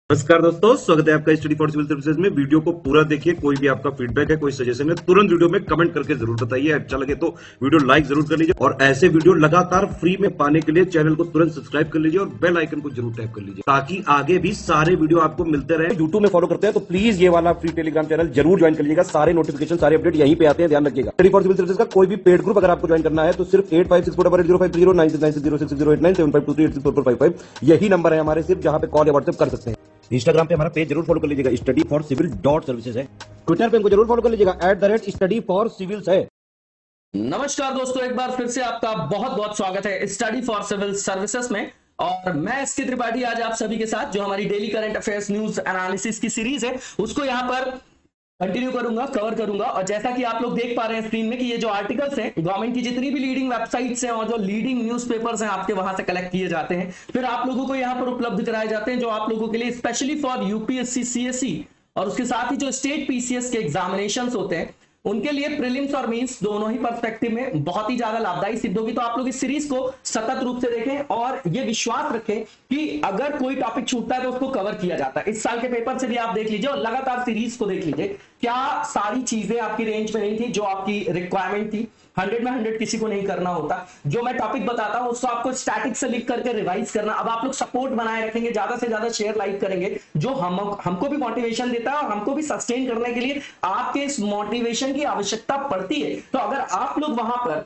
नमस्कार दोस्तों, स्वागत है आपका स्टडी फॉर सिविल सर्विसेज में। वीडियो को पूरा देखिए। कोई भी आपका फीडबैक है, कोई सजेशन है, तुरंत वीडियो में कमेंट करके जरूर बताइए। अच्छा लगे तो वीडियो लाइक जरूर कर लीजिए और ऐसे वीडियो लगातार फ्री में पाने के लिए चैनल को तुरंत सब्सक्राइब कर लीजिए और बेल आइकन को जरूर टैप कर लीजिए ताकि आगे भी सारे वीडियो आपको मिलते रहे। यूट्यूब में फॉलो करते हैं तो प्लीज ये वाला फ्री टेलीग्राम चैनल जरूर ज्वाइन कर लीजिएगा। सारे नोटिफिकेशन, सारे अपडेट यहीं पे आते हैं, ध्यान रखिएगा। स्टडी फॉर सिविल सर्विसेज का कोई भी पेड ग्रुप अगर आपको ज्वाइन करना है तो सिर्फ 856480969065308608971523864455 यही नंबर है हमारे, सिर्फ जहां पे कॉल या व्हाट्सएप कर सकते हैं। इंस्टाग्राम पे हमारा पेज जरूर फॉलो कर लीजिएगा, स्टडी फॉर सिविल .सर्विसेज है। ट्विटर पे हमको जरूर फॉलो कर लीजिएगा, @स्टडी फॉर सिविल्स है। नमस्कार दोस्तों, एक बार फिर से आपका बहुत बहुत स्वागत है स्टडी फॉर सिविल सर्विसेज में। और मैं एसके त्रिपाठी आज आप सभी के साथ जो हमारी daily current affairs news analysis की सीरीज है उसको यहाँ पर कंटिन्यू करूंगा, कवर करूंगा। और जैसा कि आप लोग देख पा रहे हैं स्क्रीन में कि ये जो आर्टिकल्स हैं गवर्नमेंट की जितनी भी लीडिंग वेबसाइट्स हैं और जो लीडिंग न्यूज़पेपर्स हैं आपके वहां से कलेक्ट किए जाते हैं, फिर आप लोगों को यहाँ पर उपलब्ध कराए जाते हैं जो आप लोगों के लिए स्पेशली फॉर यूपीएससी, सीएससी और उसके साथ ही जो स्टेट पीसीएस के एग्जामिनेशंस होते हैं उनके लिए प्रीलिम्स और मेंस दोनों ही पर्सपेक्टिव में बहुत ही ज्यादा लाभदायी सिद्ध होगी। तो आप लोग इस सीरीज को सतत रूप से देखें और ये विश्वास रखें कि अगर कोई टॉपिक छूटता है तो उसको कवर किया जाता है। इस साल के पेपर से भी आप देख लीजिए और लगातार सीरीज को देख लीजिए, क्या सारी चीजें आपकी रेंज में नहीं थी जो आपकी रिक्वायरमेंट थी। 100 में 100 किसी को नहीं करना होता। जो मैं टॉपिक बताता हूं उसको आपको स्टैटिक से लिख करके रिवाइज करना। अब आप लोग सपोर्ट बनाए रखेंगे, ज्यादा से ज्यादा शेयर लाइक करेंगे, जो हमको भी मोटिवेशन देता है और हमको भी सस्टेन करने के लिए आपके इस मोटिवेशन की आवश्यकता पड़ती है। तो अगर आप लोग वहां पर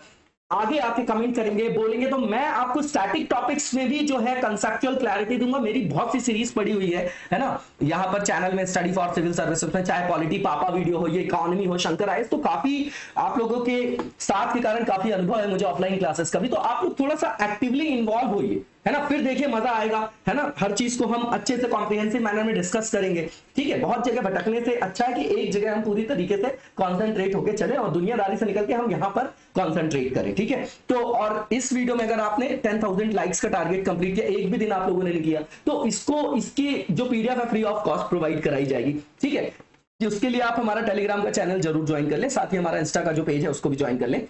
आगे आके कमेंट करेंगे, बोलेंगे, तो मैं आपको स्टैटिक टॉपिक्स में भी जो है कंसेप्चुअल क्लैरिटी दूंगा। मेरी बहुत सी सीरीज पड़ी हुई है ना, यहाँ पर चैनल में स्टडी फॉर सिविल सर्विसेज में, चाहे पॉलिटी पापा वीडियो हो, ये इकोनॉमी हो, शंकर आइस, तो काफी आप लोगों के साथ के कारण काफी अनुभव है मुझे ऑफलाइन क्लासेस का भी। तो आप लोग थोड़ा सा एक्टिवली इन्वॉल्व होइए, है ना, फिर देखिए मजा आएगा, है ना। हर चीज को हम अच्छे से कॉम्प्रिहेंसिव मैनर में डिस्कस करेंगे, ठीक है। बहुत जगह भटकने से अच्छा है कि एक जगह हम पूरी तरीके से कॉन्सेंट्रेट होकर चले और दुनियादारी से निकल के हम यहाँ पर कॉन्सेंट्रेट करें, ठीक है। तो और इस वीडियो में अगर आपने 10,000 लाइक्स का टारगेट कंप्लीट किया, एक भी दिन आप लोगों ने नहीं किया, तो इसकी जो पीडीएफ है फ्री ऑफ कॉस्ट प्रोवाइड कराई जाएगी, ठीक है। उसके लिए आप हमारा टेलीग्राम का चैनल जरूर ज्वाइन कर लें, साथ ही हमारा इंस्टा का जो पेज है उसको भी ज्वाइन कर लें।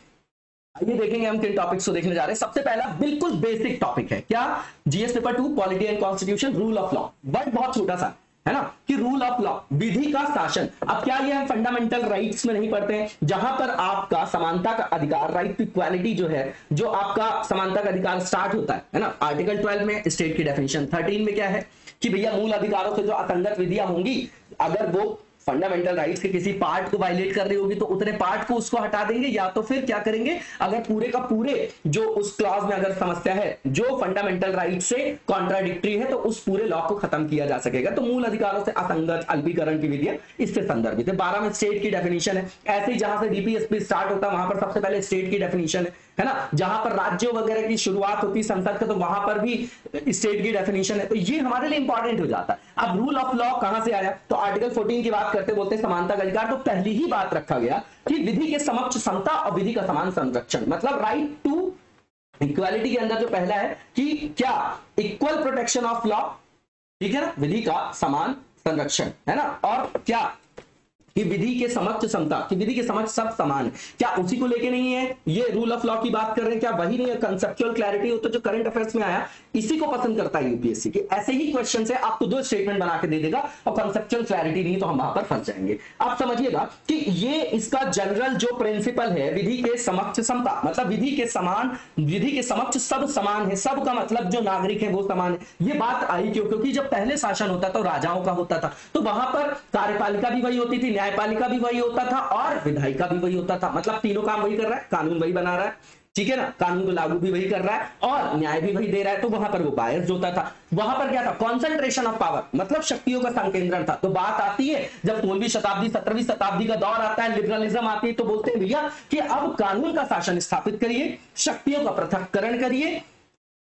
आइए देखेंगे हम किन टॉपिक्स को देखने जा रहे हैं। सबसे पहला बिल्कुल बेसिक टॉपिक है, क्या? GS paper 2 polity and constitution, rule of law. Word बहुत छोटा सा है ना, कि रूल ऑफ लॉ, विधि का शासन। अब क्या ये हम फंडामेंटल राइट्स में नहीं पढ़ते हैं, जहां पर आपका समानता का अधिकार, राइट टू इक्वालिटी जो है, जो आपका समानता का अधिकार स्टार्ट होता है ना। आर्टिकल 12 में स्टेट की डेफिनेशन, 13 में क्या है कि भैया मूल अधिकारों से जो असंगत विधियां होंगी, अगर वो फंडामेंटल राइट्स के किसी पार्ट को वायलेट कर रही होगी तो उतने पार्ट को उसको हटा देंगे, या तो फिर क्या करेंगे, अगर पूरे का पूरे जो उस क्लॉज में अगर समस्या है जो फंडामेंटल राइट से कॉन्ट्राडिक्टरी है तो उस पूरे लॉ को खत्म किया जा सकेगा। तो मूल अधिकारों से असंगत अल्पीकरण की विधियां इससे संदर्भित है। 12 में स्टेट की डेफिनेशन है। ऐसे ही जहां से डीपीएसपी स्टार्ट होता है वहां पर सबसे पहले स्टेट की डेफिनेशन है ना। जहां पर राज्यों वगैरह की शुरुआत होती है संसद का, तो वहां पर भी स्टेट की डेफिनेशन है। तो ये हमारे लिए इंपॉर्टेंट हो जाता है। अब रूल ऑफ लॉ कहां से आया, तो आर्टिकल 14 की बात करते बोलते समानता का अधिकार। तो पहली ही बात रखा गया कि विधि के समक्ष समता और विधि का समान संरक्षण, मतलब राइट टू इक्वालिटी के अंदर जो पहला है कि क्या, इक्वल प्रोटेक्शन ऑफ लॉ, ठीक है ना, विधि का समान संरक्षण, है ना। और क्या कि विधि के समक्ष समता, कि विधि के समक्ष सब समान है, क्या उसी को लेके नहीं है ये रूल ऑफ लॉ की बात कर रहे हैं, क्या वही नहीं है? कंसेप्चुअल क्लैरिटी हो तो जो करंट अफेयर्स में आया इसी को पसंद करता है यूपीएससी के। ऐसे ही क्वेश्चन है, आपको 2 स्टेटमेंट बना के दे देगा और कंसेप्चुअल क्लैरिटी नहीं तो हम वहां पर फंस जाएंगे। आप समझिएगा कि ये इसका जनरल जो प्रिंसिपल है, विधि के समक्ष समता, मतलब विधि के समान, विधि के समक्ष सब समान है। सब का मतलब जो नागरिक है वो समान है। ये बात आई क्यों? क्योंकि जब पहले शासन होता था राजाओं का होता था, तो वहां पर कार्यपालिका भी वही होती थी, न्यायपालिका भी वही होता था और विधायिका भी वही होता था। मतलब तीनों काम वही कर रहा है, कानून वही बना रहा है, ठीक है ना, कानून को लागू भी वही कर रहा है और न्याय भी वही दे रहा है। तो वहां पर वो बायस्ड होता था। वहां पर क्या था, कॉन्सेंट्रेशन ऑफ पावर, मतलब शक्तियों का संकेंद्रण था। तो बात आती है जब 16वीं शताब्दी 17वीं शताब्दी का दौर आता है, लिबरलिज्म आती है, तो बोलते हैं भैया कि अब कानून का शासन स्थापित करिए, शक्तियों का पृथक्करण करिए,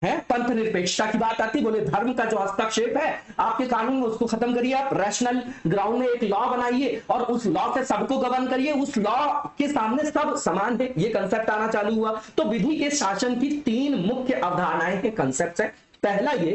है, पंथ निरपेक्षता की बात आती, बोले धर्म का जो हस्तक्षेप है आपके कानून में उसको खत्म करिए, आप रैशनल ग्राउंड में एक लॉ बनाइए और उस लॉ से सबको गवर्न करिए, उस लॉ के सामने सब समान है। ये कंसेप्ट आना चालू हुआ। तो विधि के शासन की 3 मुख्य अवधारणाएं हैं, कंसेप्ट है। पहला ये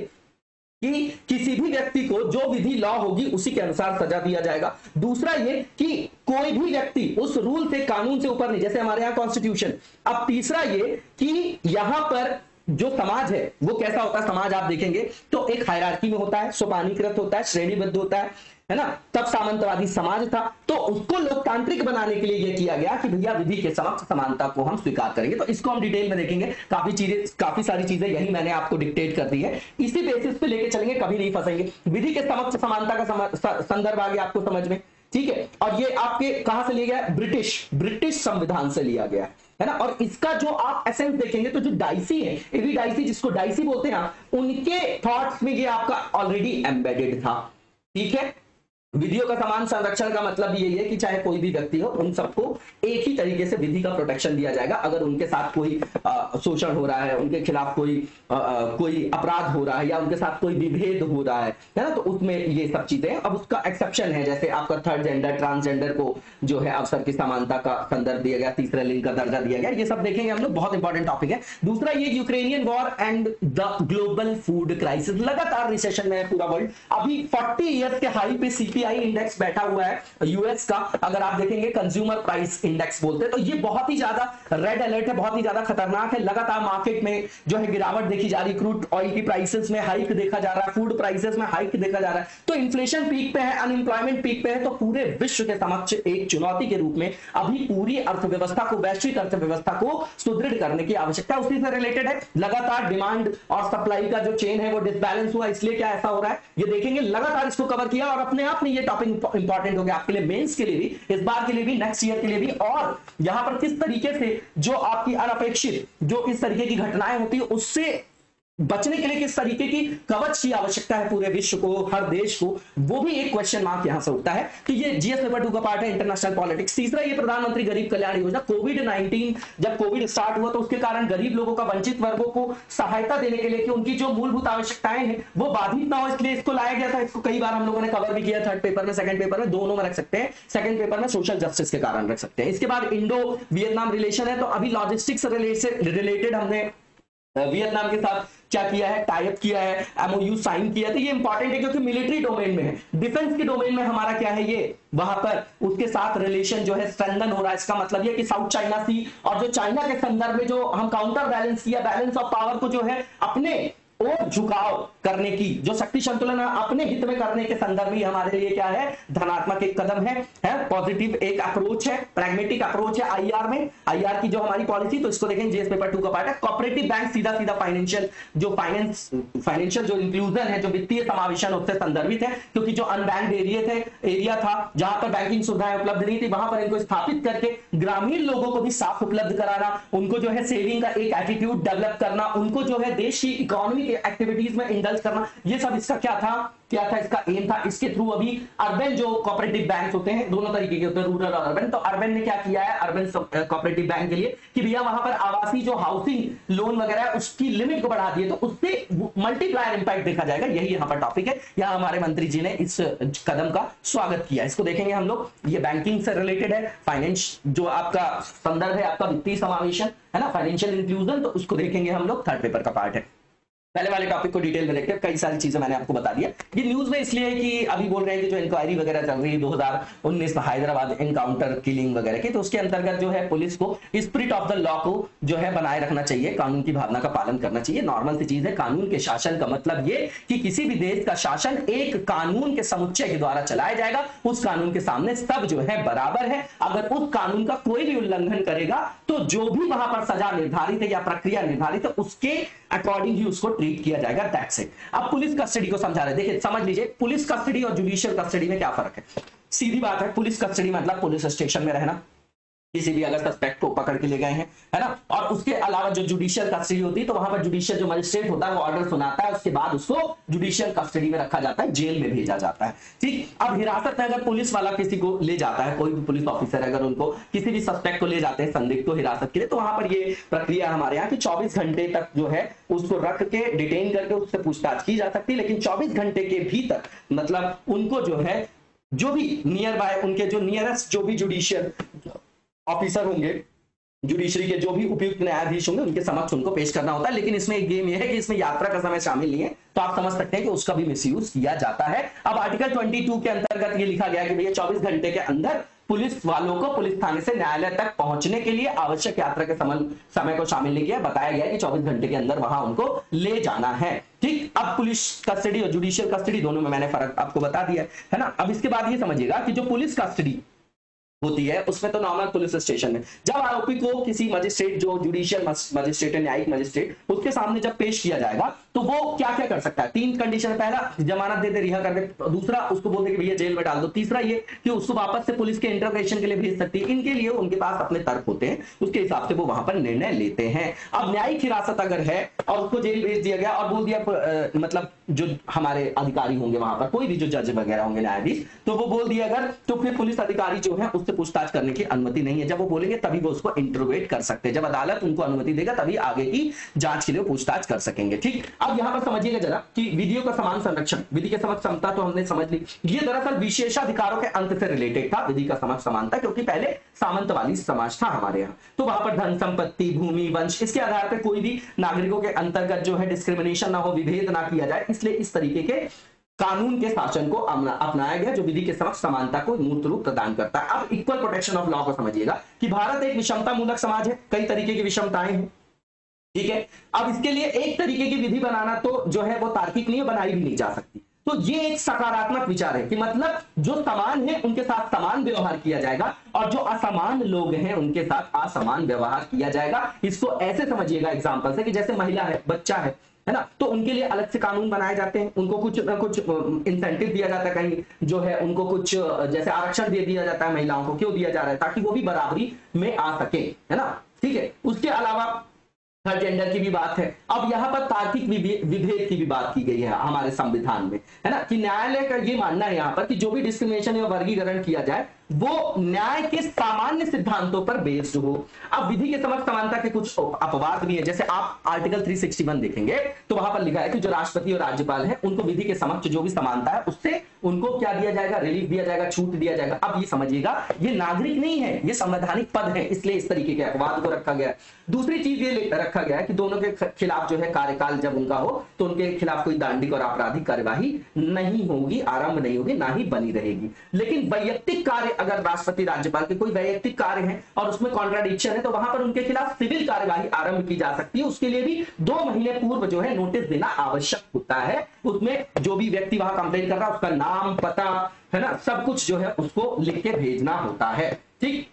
कि किसी भी व्यक्ति को जो विधि लॉ होगी उसी के अनुसार सजा दिया जाएगा। दूसरा ये कि कोई भी व्यक्ति उस रूल से, कानून से ऊपर नहीं, जैसे हमारे यहाँ कॉन्स्टिट्यूशन। अब तीसरा ये कि यहां पर जो समाज है वो कैसा होता है, समाज आप देखेंगे तो एक हायरार्की में होता है, सोपानीकृत होता है, श्रेणीबद्ध होता है ना। तब सामंतवादी समाज था, तो उसको लोकतांत्रिक बनाने के लिए यह किया गया कि भैया विधि के समक्ष समानता को हम स्वीकार करेंगे। तो इसको हम डिटेल में देखेंगे, काफी सारी चीजें यही मैंने आपको डिक्टेट कर दी है, इसी बेसिस पे लेके चलेंगे, कभी नहीं फंसेंगे। विधि के समक्ष समानता का संदर्भ आ गया आपको समझ में, ठीक है। और ये आपके कहां से लिया गया, ब्रिटिश संविधान से लिया गया है ना। और इसका जो आप एसेंस देखेंगे तो जो डाइसी है, एवी डाइसी जिसको डाइसी बोलते हैं ना, उनके थॉट्स में ये आपका ऑलरेडी एम्बेडेड था, ठीक है। विधियों का समान संरक्षण का मतलब यही है कि चाहे कोई भी व्यक्ति हो, उन सबको एक ही तरीके से विधि का प्रोटेक्शन दिया जाएगा। अगर उनके साथ कोई शोषण हो रहा है, उनके खिलाफ कोई अपराध हो रहा है, या उनके साथ कोई विभेद हो रहा है ना, तो उसमें ये सब चीजें। अब उसका एक्सेप्शन है, जैसे आपका थर्ड जेंडर, ट्रांसजेंडर को जो है अवसर की समानता का संदर्भ दिया गया, तीसरे लिंग का दर्जा दिया गया, ये सब देखेंगे हम लोग, बहुत इंपॉर्टेंट टॉपिक है। दूसरा ये Ukrainian war and the global food crisis, लगातार रिसेशन में है पूरा वर्ल्ड। अभी 40 ईयर्स के हाई पे CPI इंडेक्स बैठा हुआ है यूएस का, अगर आप देखेंगे कंज्यूमर प्राइस इंडेक्स बोलते हैं, तो ये बहुत ही ज्यादा रेड अलर्ट है, बहुत ही ज्यादा खतरनाक है। लगातार मार्केट में जो है गिरावट देखी जा रही, क्रूड ऑयल की प्राइसेस में हाइक देखा जा रहा है, फूड प्राइसेस में हाइक देखा जा रहा है। तो इन्फ्लेशन पीक पे है, अनएम्प्लॉयमेंट पीक पे है, तो पूरे विश्व के समक्ष एक चुनौती के रूप में अभी पूरी अर्थव्यवस्था को, वैश्विक अर्थव्यवस्था को सुदृढ़ करने की आवश्यकता उसी से रिलेटेड है। लगातार डिमांड और सप्लाई का जो चेन है वो डिसबैलेंस हुआ, इसलिए क्या ऐसा हो रहा है ये देखेंगे। लगातार इसको कवर किया और अपने आप में ये टॉपिक इंपॉर्टेंट हो गया आपके लिए, मेंस के लिए भी, इस बार के लिए भी, नेक्स्ट ईयर के लिए भी। और यहां पर किस तरीके से जो आपकी अनपेक्षित जो इस तरीके की घटनाएं होती है उससे बचने के लिए किस तरीके की कवच की आवश्यकता है पूरे विश्व को, हर देश को, वो भी एक क्वेश्चन मार्क यहां से उठता है। तो ये जीएस पेपर 2 का पार्ट है, इंटरनेशनल पॉलिटिक्स। तीसरा ये प्रधानमंत्री गरीब कल्याण योजना, कोविड-19 जब कोविड स्टार्ट हुआ तो उसके कारण गरीब लोगों का, वंचित वर्गों को सहायता देने के लिए कि उनकी जो मूलभूत आवश्यकताएं हैं वो बाधित ना हो, इसलिए इसको लाया गया था। इसको कई बार हम लोगों ने कवर भी किया, थर्ड पेपर में, सेकंड पेपर में, दोनों में रख सकते हैं। सेकंड पेपर में सोशल जस्टिस के कारण रख सकते हैं। इसके बाद इंडो वियतनाम रिलेशन है, तो अभी लॉजिस्टिक्स रिलेटेड हमने वियतनाम के साथ क्या किया है, टाइप किया है, MOU साइन किया है। तो ये इंपॉर्टेंट है क्योंकि मिलिट्री डोमेन में है, डिफेंस के डोमेन में हमारा क्या है, ये वहां पर उसके साथ रिलेशन जो है स्ट्रेंथन हो रहा है। इसका मतलब ये कि साउथ चाइना सी और जो चाइना के संदर्भ में जो हम काउंटर बैलेंस किया, बैलेंस ऑफ पावर को जो है अपने और झुकाव करने की, जो शक्ति संतुलन अपने हित में करने के संदर्भ में हमारे लिए क्या है, धनात्मक एक कदम है पॉजिटिव एक अप्रोच है, प्रैग्मेटिक अप्रोच है आईआर में, आईआर की जो हमारी पॉलिसी। तो इसको देखें, जीएस पेपर 2 का पार्ट है। कोऑपरेटिव बैंक सीधा सीधा फाइनेंशियल जो इंक्लूजन है, जो वित्तीय समावेशन उससे संदर्भित है, क्योंकि जो अनबैंक्ड एरिया था जहां पर बैंकिंग सुविधाएं उपलब्ध नहीं थी, वहां पर इनको स्थापित करके ग्रामीण लोगों को भी साख उपलब्ध कराना, उनको जो है सेविंग का एक एटीट्यूड डेवलप करना, उनको जो है देश की इकोनॉमी एक्टिविटीज में इंडल्ज करना, ये सब इसका क्या था इसका एम था। इसके थ्रू अभी अर्बन जो कोऑपरेटिव बैंक होते हैं, दोनों तरीके के होते हैं, रूरल और अर्बन। तो अर्बन ने क्या किया है, अर्बन कोऑपरेटिव बैंक के लिए कि भैया वहां पर आवासीय जो हाउसिंग लोन वगैरह है उसकी लिमिट को बढ़ा दिए, तो उससे मल्टीप्लायर इंपैक्ट देखा जाएगा। यही यहाँ पर टॉपिक है। यहाँ हमारे मंत्री जी ने इस कदम का स्वागत किया। इसको देखेंगे हम लोग, ये बैंकिंग से रिलेटेड है, फाइनेंस जो आपका संदर्भ है, आपका वित्तीय समावेशन है ना, फाइनेंशियल इंक्लूजन, तो उसको देखेंगे हम लोग, थर्ड पेपर का पार्ट है। पहले वाले टॉपिक को डिटेल में देखते हैं, कई सारी चीजें मैंने आपको बता दिया। ये न्यूज में इसलिए है कि अभी बोल रहे हैं कि जो इंक्वायरी वगैरह चल रही है 2019 में हैदराबाद एनकाउंटर किलिंग वगैरह की, तो उसके अंतर्गत जो है पुलिस को स्पिरिट ऑफ द लॉ को जो है बनाए रखना चाहिए, कानून की भावना का पालन करना चाहिए। नॉर्मल सी चीज है। कानून के शासन का मतलब ये कि किसी भी देश का शासन एक कानून के समुच्चय के द्वारा चलाया जाएगा। उस कानून के सामने सब जो है बराबर है। अगर उस कानून का कोई भी उल्लंघन करेगा तो जो भी वहां पर सजा निर्धारित है या प्रक्रिया निर्धारित है उसके अकॉर्डिंग ही उसको ट्रीट किया जाएगा। That's it. अब पुलिस कस्टडी को समझा रहे, देखिए समझ लीजिए पुलिस कस्टडी और जुडिशियल कस्टडी में क्या फर्क है। सीधी बात है, पुलिस कस्टडी मतलब पुलिस स्टेशन में रहना, किसी भी अगर सस्पेक्ट को पकड़ के ले गए हैं, है ना। और उसके अलावा जो जुडिशियल कस्टडी होती है तो वहां पर जुडिशियल जो मजिस्ट्रेट होता है वो ऑर्डर सुनाता है, उसके बाद उसको जुडिशियल कस्टडी में रखा जाता है, जेल में भेजा जाता है। ठीक। अब हिरासत में अगर पुलिस वाला किसी को ले जाता है, कोई भी पुलिस ऑफिसर अगर उनको किसी भी सस्पेक्ट को ले जाते हैं संदिग्ध को हिरासत के लिए, तो वहां पर ये प्रक्रिया हमारे यहाँ की 24 घंटे तक जो है उसको रख के डिटेन करके उससे पूछताछ की जा सकती है। लेकिन 24 घंटे के भीतर मतलब उनको जो है जो भी नियर बाय उनके जो नियरेस्ट जो भी जुडिशियल ऑफिसर होंगे, जुडिशरी के जो भी उपयुक्त न्यायाधीश होंगे, उनके समक्ष उनको पेश करना होता है। लेकिन इसमें एक गेम यह है कि इसमें यात्रा का समय शामिल नहीं है, तो आप समझ सकते हैं कि उसका भी मिसयूज किया जाता है। अब आर्टिकल 22 के अंतर्गत ये लिखा गया कि भैया 24 घंटे के अंदर पुलिस वालों को पुलिस थाने से न्यायालय तक पहुंचने के लिए आवश्यक यात्रा के समय को शामिल नहीं किया। बताया गया कि 24 घंटे के अंदर वहां उनको ले जाना है। ठीक, अब पुलिस कस्टडी और जुडिशियल कस्टडी दोनों में मैंने फर्क आपको बता दिया है ना। अब इसके बाद ये समझिएगा कि जो पुलिस कस्टडी होती है उसमें तो नॉर्मल पुलिस स्टेशन में जब आरोपी को किसी मजिस्ट्रेट, जो जुडिशियल मजिस्ट्रेट है, न्यायिक मजिस्ट्रेट, उसके सामने जब पेश किया जाएगा तो वो क्या क्या कर सकता है। 3 कंडीशन, पहला जमानत दे दे, रिहा कर दे, दूसरा उसको बोल दे कि भैया जेल में डाल दो, तीसरा ये कि उसको वापस से पुलिस के इंटरोगेशन के लिए भेज सकती है। इनके लिए उनके पास अपने तर्क होते हैं, उसके हिसाब से वो वहां पर निर्णय लेते हैं। अब न्यायिक हिरासत अगर है और उसको जेल भेज दिया गया और बोल दिया मतलब जो हमारे अधिकारी होंगे वहां पर, कोई भी जो जज वगैरह होंगे, न्यायाधीश, तो वो बोल दिया अगर, तो फिर पुलिस अधिकारी जो है उससे पूछताछ करने की अनुमति नहीं है। जब वो बोलेंगे तभी वो उसको इंटरोगेट कर सकते हैं। जब अदालत उनको अनुमति देगा तभी आगे की जांच के लिए पूछताछ कर सकेंगे। ठीक, अब यहां पर समझिएगा जरा कि विधियों का समान संरक्षण, विधि के समक्ष समता तो हमने समझ ली, ये दरअसल विशेषाधिकारों के अंत से रिलेटेड था, विधि का समक्ष समानता, क्योंकि पहले सामंतवादी समाज था हमारे यहाँ, तो वहां पर धन संपत्ति, भूमि, वंश, इसके आधार पर कोई भी नागरिकों के अंतर्गत जो है डिस्क्रिमिनेशन ना हो, विभेद ना किया जाए, इसलिए इस तरीके के कानून के शासन को अपनाया गया जो विधि के समक्ष समानता को मूर्त रूप प्रदान करता है। अब इक्वल प्रोटेक्शन ऑफ लॉ को समझिएगा कि भारत एक विषमता मूलक समाज है, कई तरीके की विषमताएं हैं। ठीक है, अब इसके लिए एक तरीके की विधि बनाना तो जो है वो तार्किक नहीं है, बनाई भी नहीं जा सकती। तो ये एक सकारात्मक विचार है कि मतलब जो समान है उनके साथ समान व्यवहार किया जाएगा और जो असमान लोग हैं उनके साथ असमान व्यवहार किया जाएगा। इसको ऐसे समझिएगा एग्जांपल से कि जैसे महिला है, बच्चा है ना, तो उनके लिए अलग से कानून बनाए जाते हैं, उनको कुछ इंसेंटिव दिया जाता है, कहीं जो है उनको कुछ जैसे आरक्षण दे दिया जाता है महिलाओं को। क्यों दिया जा रहा है? ताकि वो भी बराबरी में आ सके, है ना। ठीक है, उसके अलावा थर्ड जेंडर की भी बात है। अब यहाँ पर तार्किक विभेद की भी बात की गई है हमारे संविधान में, है ना, कि न्यायालय का ये मानना है यहाँ पर कि जो भी डिस्क्रिमिनेशन या वर्गीकरण किया जाए वो न्याय के सामान्य सिद्धांतों पर बेस्ड हो। अब विधि के समक्ष समानता के कुछ अपवाद भी है, जैसे आप आर्टिकल 361 देखेंगे तो वहां पर लिखा है कि जो राष्ट्रपति और राज्यपाल है उनको विधि के समक्ष जो भी समानता है उससे उनको क्या दिया जाएगा? रिलीफ दिया जाएगा, छूट दिया जाएगा। अब ये समझिएगा ये नागरिक नहीं है, ये संवैधानिक पद है, इसलिए इस तरीके के अपवाद को रखा गया। दूसरी चीज ये रखा गया है कि दोनों के खिलाफ जो है कार्यकाल जब उनका हो तो उनके खिलाफ कोई दांडिक और आपराधिक कार्यवाही नहीं होगी, आरंभ नहीं होगी, ना ही बनी रहेगी। लेकिन वैयक्तिक कार्य, अगर राष्ट्रपति राज्यपाल के कोई वैयक्तिक कार्य है और उसमें कॉन्ट्राडिक्शन है तो वहां पर उनके खिलाफ सिविल कार्यवाही आरंभ की जा सकती है। उसके लिए भी 2 महीने पूर्व जो है नोटिस देना आवश्यक होता है। उसमें जो भी व्यक्ति वहां कंप्लेन कर रहा है उसका नाम, पता, है ना, सब कुछ जो है उसको लिख के भेजना होता है। ठीक,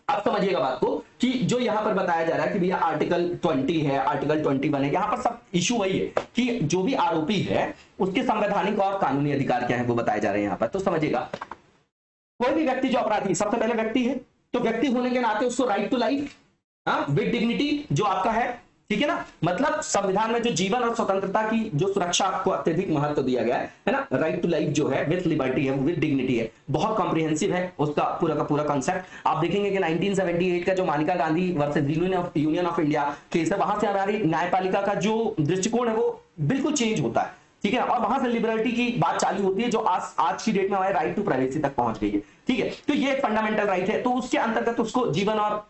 अब समझिएगा बात को कि जो यहां पर बताया जा रहा है कि भैया आर्टिकल 20 है, आर्टिकल 21 है, यहां पर सब इशू वही है कि जो भी आरोपी है उसके संवैधानिक और कानूनी अधिकार क्या है वो बताए जा रहे हैं यहां पर। तो समझिएगा कोई भी व्यक्ति जो अपराधी, सबसे पहले व्यक्ति है तो व्यक्ति होने के नाते उसको right to life with dignity जो आपका है, ठीक है ना, मतलब संविधान में जो जीवन और स्वतंत्रता की जो सुरक्षा को अत्यधिक महत्व दिया गया है ना, राइट टू लाइफ जो है विद लिबर्टी है, विद डिग्निटी है, बहुत कॉम्प्रिहेंसिव है उसका पूरा का पूरा कॉन्सेप्ट। आप देखेंगे कि 1978 का जो Manika Gandhi versus union of India case है, वहां से हमारी न्यायपालिका का जो दृष्टिकोण है वो बिल्कुल चेंज होता है। ठीक है, और वहां से लिबर्टी की बात चालू होती है जो आज की डेट में हमारे राइट टू प्राइवेसी तक पहुंच गई है। ठीक है, तो ये एक फंडामेंटल राइट है, तो उसके अंतर्गत उसको जीवन और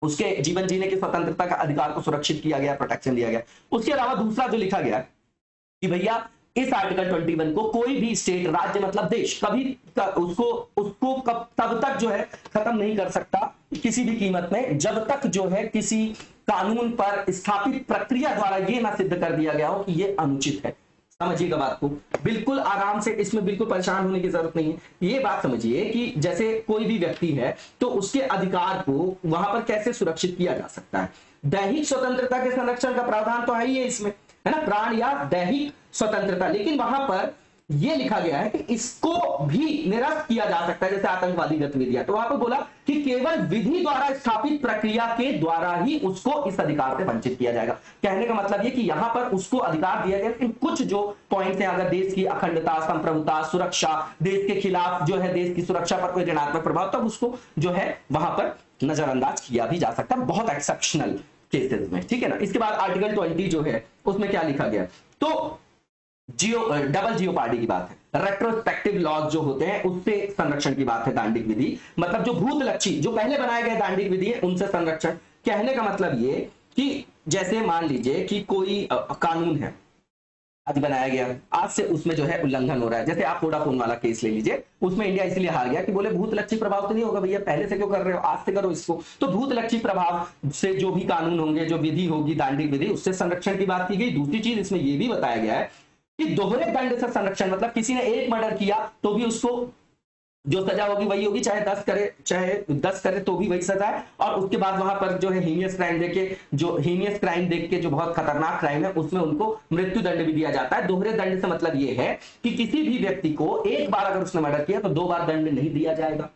उसके जीवन जीने की स्वतंत्रता का अधिकार को सुरक्षित किया गया, प्रोटेक्शन दिया गया। उसके अलावा दूसरा जो लिखा गया कि भैया इस आर्टिकल 21 को कोई भी स्टेट, राज्य मतलब देश, कभी उसको तब तक जो है खत्म नहीं कर सकता किसी भी कीमत में, जब तक जो है किसी कानून पर स्थापित प्रक्रिया द्वारा ये ना सिद्ध कर दिया गया हो कि ये अनुचित है। समझिएगा बात को, बिल्कुल आराम से, इसमें बिल्कुल परेशान होने की जरूरत नहीं है। ये बात समझिए कि जैसे कोई भी व्यक्ति है तो उसके अधिकार को वहां पर कैसे सुरक्षित किया जा सकता है। दैहिक स्वतंत्रता के संरक्षण का प्रावधान तो है ही है इसमें, है ना, प्राण या दैहिक स्वतंत्रता, लेकिन वहां पर यह लिखा गया है कि इसको भी निरस्त किया जा सकता है, जैसे आतंकवादी गतिविधियां, तो वहां पर बोला कि केवल विधि द्वारा स्थापित प्रक्रिया के द्वारा ही उसको इस अधिकार से वंचित किया जाएगा। कहने का मतलब ये कि यहां पर उसको अधिकार दिया गया, इन कुछ जो पॉइंट्स हैं, अगर देश की अखंडता, संप्रभुता, सुरक्षा, देश के खिलाफ जो है देश की सुरक्षा पर कोई ऋणात्मक प्रभाव, तब उसको जो है वहां पर नजरअंदाज किया भी जा सकता है, बहुत एक्सेप्शनल केसेस में। ठीक है ना। इसके बाद आर्टिकल 20 जो है उसमें क्या लिखा गया, तो डबल जियोपार्डी की बात है, रेट्रोस्पेक्टिव लॉज जो होते हैं उससे संरक्षण की बात है, दांडिक विधि, मतलब जो भूतलक्षी जो पहले बनाए गए दांडिक विधि है उनसे संरक्षण। कहने का मतलब ये कि जैसे मान लीजिए कि कोई कानून है, आज बनाया गया, आज से उसमें जो है उल्लंघन हो रहा है। जैसे आप वोडाफोन वाला केस ले लीजिए, उसमें इंडिया इसलिए हार गया कि बोले भूत लक्षी प्रभाव तो नहीं होगा भैया, पहले से क्यों कर रहे हो, आज से करो इसको। तो भूत लक्षी प्रभाव से जो भी कानून होंगे, जो विधि होगी, दांडिक विधि, उससे संरक्षण की बात की गई। दूसरी चीज इसमें यह भी बताया गया है कि दोहरे दंड से संरक्षण, मतलब किसी ने एक मर्डर किया तो भी उसको जो सजा होगी वही होगी, चाहे 10 करे तो भी वही सजा है। और उसके बाद वहां पर जो है हीनियस क्राइम देख के जो बहुत खतरनाक क्राइम है, उसमें उनको मृत्यु दंड भी दिया जाता है। दोहरे दंड से मतलब ये है कि किसी भी व्यक्ति को एक बार अगर उसने मर्डर किया तो 2 बार दंड नहीं दिया जाएगा।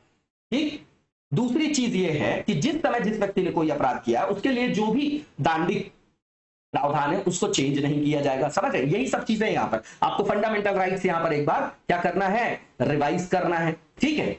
ठीक। दूसरी चीज ये है कि जिस समय जिस व्यक्ति ने कोई अपराध किया उसके लिए जो भी दांडिक प्रावधान है उसको चेंज नहीं किया जाएगा। समझ रहे, यही सब चीजें यहाँ पर आपको फंडामेंटल राइट्स यहाँ पर एक बार क्या करना है, रिवाइज करना है। ठीक है,